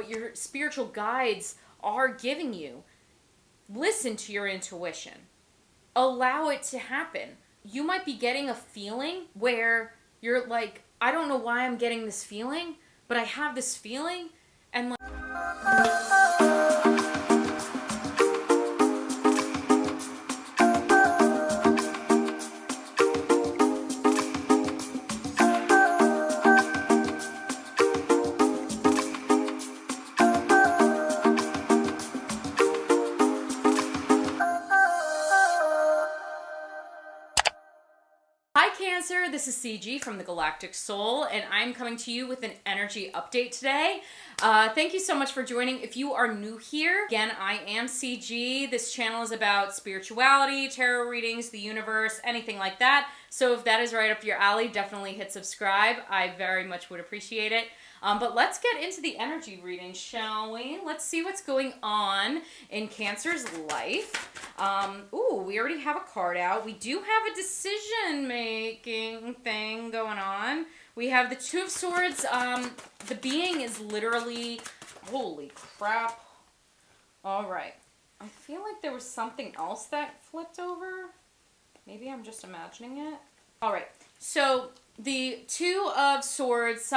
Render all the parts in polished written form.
what your spiritual guides are giving you. Listen to your intuition. Allow it to happen. You might be getting a feeling where you're like, I don't know why I'm getting this feeling, but I have this feeling, and like, hi Cancer, this is CG from the Galactic Soul, and I'm coming to you with an energy update today. Thank you so much for joining. If you are new here, again, I am CG. This channel is about spirituality, tarot readings, the universe, anything like that. So if that is right up your alley, definitely hit subscribe. I very much would appreciate it. But let's get into the energy reading, shall we? Let's see what's going on in Cancer's life. Ooh, we already have a card out. We do have a decision-making thing going on. We have the Two of Swords. The being is literally... Holy crap. All right. I feel like there was something else that flipped over. Maybe I'm just imagining it. All right. So... the Two of Swords,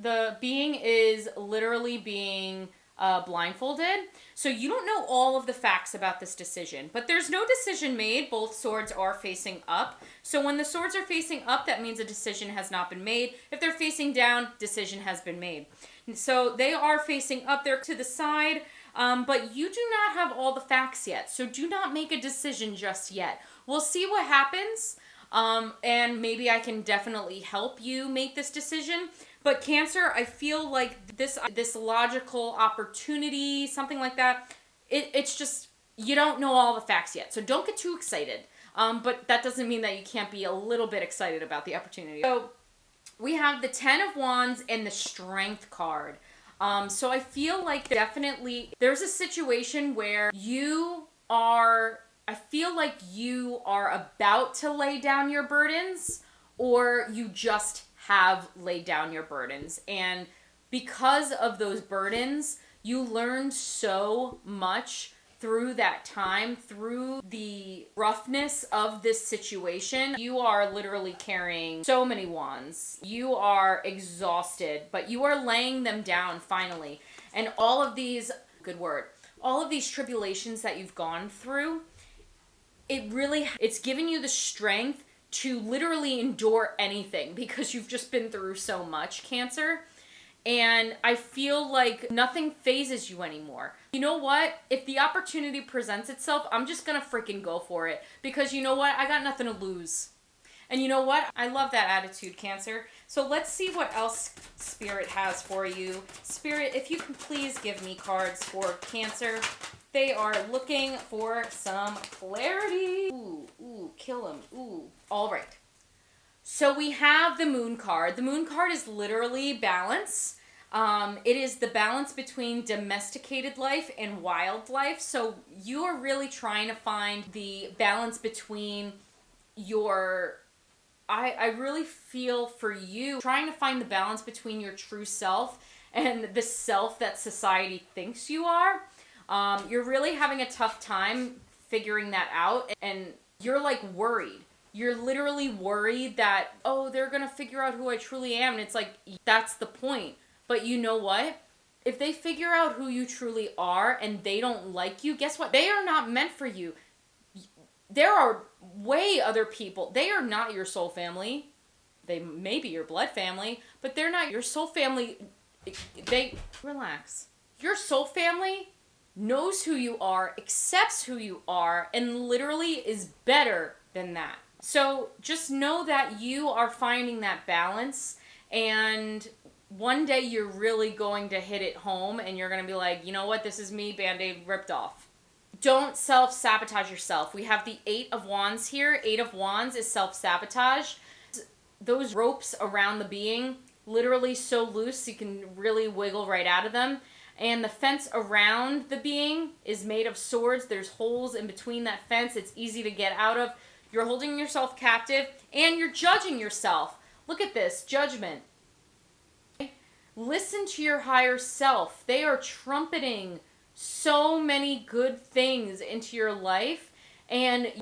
the being is literally being blindfolded. So you don't know all of the facts about this decision, but there's no decision made. Both swords are facing up. So when the swords are facing up, that means a decision has not been made. If they're facing down, decision has been made. So they are facing up there to the side, but you do not have all the facts yet. So do not make a decision just yet. We'll see what happens. And maybe I can definitely help you make this decision. But Cancer, I feel like this logical opportunity, something like that, it's just, you don't know all the facts yet. So don't get too excited. But that doesn't mean that you can't be a little bit excited about the opportunity. So we have the Ten of Wands and the Strength card. So I feel like definitely there's a situation where I feel like you are about to lay down your burdens, or you just have laid down your burdens. And because of those burdens, you learned so much through that time, through the roughness of this situation. You are literally carrying so many wands. You are exhausted, but you are laying them down finally. And all of these, good word, all of these tribulations that you've gone through, it's given you the strength to literally endure anything because you've just been through so much, Cancer. And I feel like nothing phases you anymore. You know what? If the opportunity presents itself, I'm just gonna freaking go for it. Because you know what? I got nothing to lose. And you know what? I love that attitude, Cancer. So let's see what else Spirit has for you. Spirit, if you can please give me cards for Cancer. They are looking for some clarity. Ooh, kill him. Ooh. All right. So we have the Moon card. The Moon card is literally balance. It is the balance between domesticated life and wildlife. So you are really trying to find the balance between I really feel for you trying to find the balance between your true self and the self that society thinks you are. You're really having a tough time figuring that out, and you're like worried. You're literally worried that, oh, they're gonna figure out who I truly am, and it's like, that's the point. But you know what? If they figure out who you truly are and they don't like you, guess what? They are not meant for you. There are way other people. They are not your soul family. They may be your blood family, but they're not your soul family. Relax. Your soul family knows who you are, accepts who you are, and literally is better than that. So just know that you are finding that balance, and one day you're really going to hit it home, and you're going to be like, you know what, this is me, Band-Aid ripped off. Don't self-sabotage yourself. We have the Eight of Wands here. Eight of Wands is self-sabotage. Those ropes around the being, literally so loose you can really wiggle right out of them. And the fence around the being is made of swords. There's holes in between that fence. It's easy to get out of. You're holding yourself captive, and you're judging yourself. Look at this, judgment. Listen to your higher self. They are trumpeting so many good things into your life, and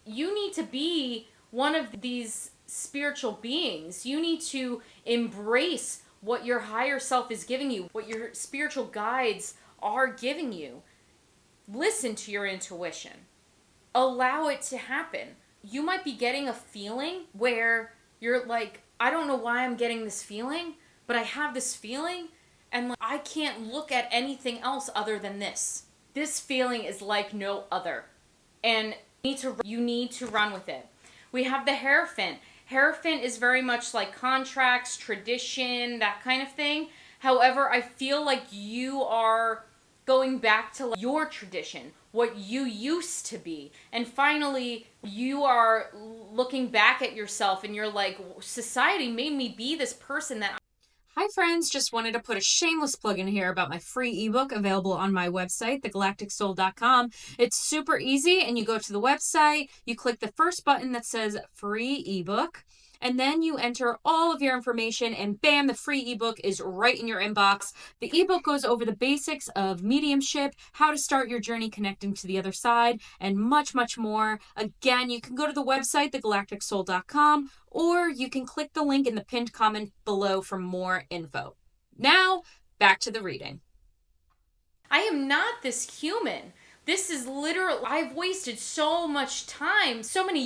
you need to be one of these spiritual beings. You need to embrace what your higher self is giving you, what your spiritual guides are giving you. Listen to your intuition. Allow it to happen. You might be getting a feeling where you're like, I don't know why I'm getting this feeling, but I have this feeling, and like, I can't look at anything else other than this. This feeling is like no other. And you need to run with it. We have the Hierophant. Hierophant is very much like contracts, tradition, that kind of thing. However, I feel like you are going back to like your tradition, what you used to be. And finally, you are looking back at yourself and you're like, society made me be this person that. Hi friends, just wanted to put a shameless plug in here about my free ebook available on my website, thegalacticsoul.com. It's super easy, and you go to the website, you click the first button that says free ebook, and then you enter all of your information, and bam, the free ebook is right in your inbox. The ebook goes over the basics of mediumship, how to start your journey connecting to the other side, and much, much more. Again, you can go to the website, thegalacticsoul.com, or you can click the link in the pinned comment below for more info. Now, back to the reading. I am not this human. This is literally, I've wasted so much time, so many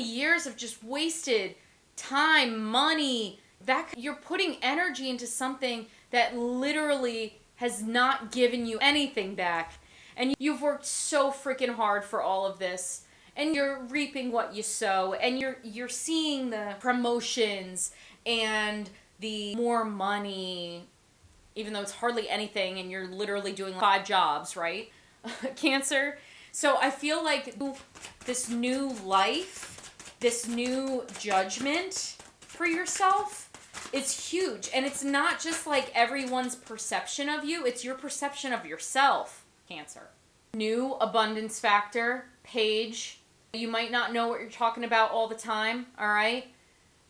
years of just wasted time, money, that you're putting energy into something that literally has not given you anything back. And you've worked so freaking hard for all of this, and you're reaping what you sow, and you're seeing the promotions and the more money, even though it's hardly anything, and you're literally doing 5 jobs, right? Cancer. So I feel like this new life, this new judgment for yourself, it's huge. And it's not just like everyone's perception of you, it's your perception of yourself, Cancer. New abundance factor, Page. You might not know what you're talking about all the time, all right?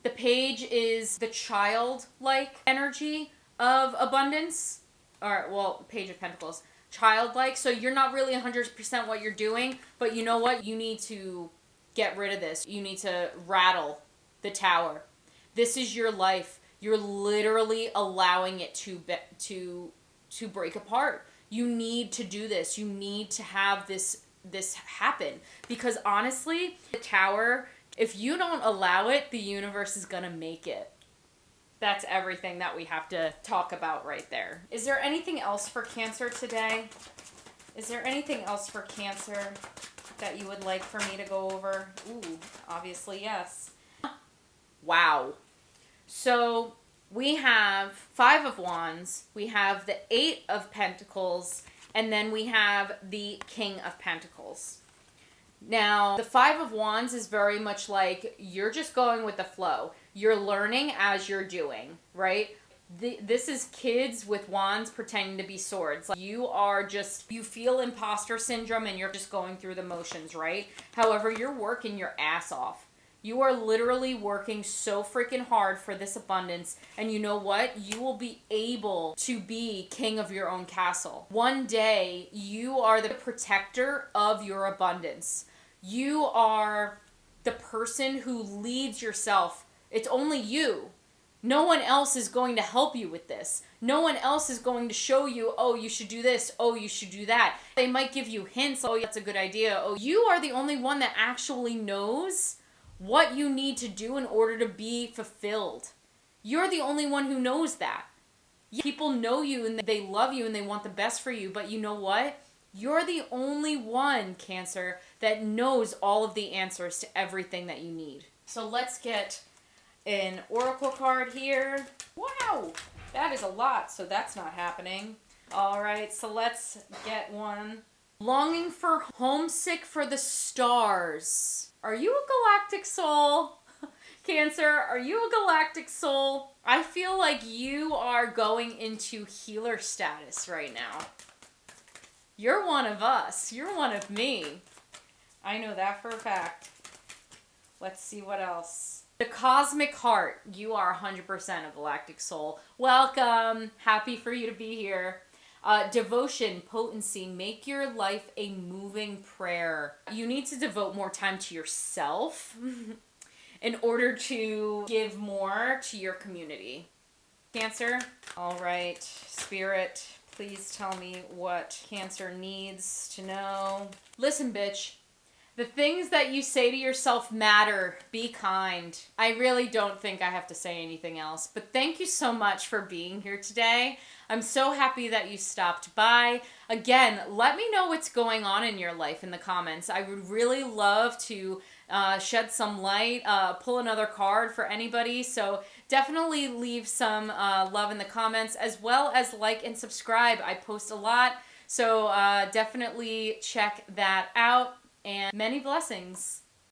The Page is the childlike energy of abundance. All right, well, Page of Pentacles. Childlike, so you're not really 100% what you're doing, but you know what? You need to get rid of this. You need to rattle the tower. This is your life. You're literally allowing it to break apart. You need to do this. You need to have this happen, because honestly, the tower, if you don't allow it, the universe is gonna make it. That's everything that we have to talk about right there. Is there anything else for Cancer today? Is there anything else for Cancer that you would like for me to go over? Ooh, obviously yes. Wow. So we have 5 of Wands, we have the 8 of Pentacles, and then we have the King of Pentacles. Now, the 5 of Wands is very much like you're just going with the flow. You're learning as you're doing, right? This is kids with wands pretending to be swords. Like you feel imposter syndrome and you're just going through the motions, right? However, you're working your ass off. You are literally working so freaking hard for this abundance. And you know what? You will be able to be king of your own castle. One day, you are the protector of your abundance. You are the person who leads yourself. It's only you. No one else is going to help you with this. No one else is going to show you, oh, you should do this. Oh, you should do that. They might give you hints. Oh, that's a good idea. Oh, you are the only one that actually knows what you need to do in order to be fulfilled. You're the only one who knows that. People know you and they love you and they want the best for you. But you know what? You're the only one, Cancer, that knows all of the answers to everything that you need. So let's get an oracle card here. Wow, that is a lot, so that's not happening. All right, so let's get one. Longing for, homesick for the stars. Are you a galactic soul? Cancer, are you a galactic soul? I feel like you are going into healer status right now. You're one of us. You're one of me. I know that for a fact. Let's see what else. The Cosmic Heart, you are 100% a galactic soul. Welcome. Happy for you to be here. Devotion, potency, make your life a moving prayer. You need to devote more time to yourself in order to give more to your community. Cancer, all right. Spirit, please tell me what Cancer needs to know. Listen, bitch. The things that you say to yourself matter. Be kind. I really don't think I have to say anything else, but thank you so much for being here today. I'm so happy that you stopped by. Again, let me know what's going on in your life in the comments. I would really love to shed some light, pull another card for anybody. So definitely leave some love in the comments, as well as like and subscribe. I post a lot, so definitely check that out. And many blessings.